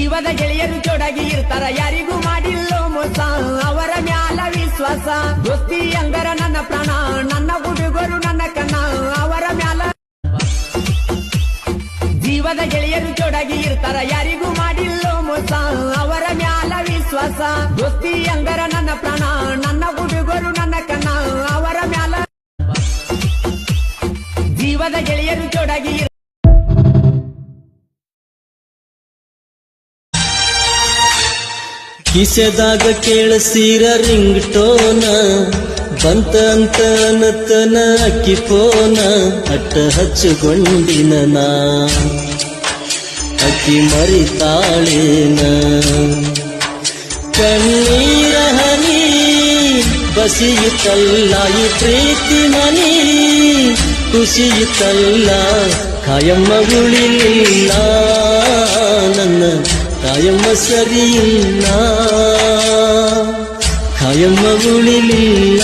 ಜೀವದ ಗೆಳೆಯರು ಜೋಡಾಗಿ ಇರ್ತಾರ ಯಾರಿಗೂ ಮಾಡಿಲ್ಲೋ ಮೋಸ ಅವರ ಮ್ಯಾಲ ವಿಶ್ವಾಸ ದೋಸ್ತಿ ಅಂಗರ ನನ್ನ ಪ್ರಾಣ ನನ್ನ ಹುಡುಗರು ನನ್ನ ಕಣ್ಣ ಅವರ ಮ್ಯಾಲ ಜೀವದ ಗೆಳೆಯರು ಜೋಡಾಗಿ ಇರ್ತಾರ ಯಾರಿಗೂ ಮಾಡಿಲ್ಲೋ ಮೋಸ ಅವರ ಮ್ಯಾಲ ವಿಶ್ವಾಸ ದೋಸ್ತಿ ಅಂಗರ ನನ್ನ ಪ್ರಾಣ ನನ್ನ ಹುಡುಗರು ನನ್ನ ಕಣ್ಣ ಅವರ ಮ್ಯಾಲ ಜೀವದ ಗೆಳೆಯರು ಜೋಡಾಗಿ ಕಿಸೆದಾಗ ಕೇಳಸೀರ ರಿಂಗ್ ಟೋನ ಬಂತಂತ ನತನ ಅಕ್ಕಿ ಫೋನ ಅಟ್ಟ ಹಚ್ಚುಗೊಂಡಿನ ನಾ ಅಕ್ಕಿ ಮರಿತಾಳೇನ ಕಣ್ಣೀರ ಹನಿ ಬಸಿಯುತ್ತಲ್ಲ ಈ ಪ್ರೀತಿ ಮನಿ ಖುಷಿಯುತ್ತಲ್ಲ ಕಾಯಮ್ಮ ಉಳಿಲಿಲ್ಲ ನನ್ನ ಕಾಯಮ್ಮ ಸರಿಯಿಲ್ಲ ಕಾಯಮ್ಮ ಉಳಿಲಿಲ್ಲ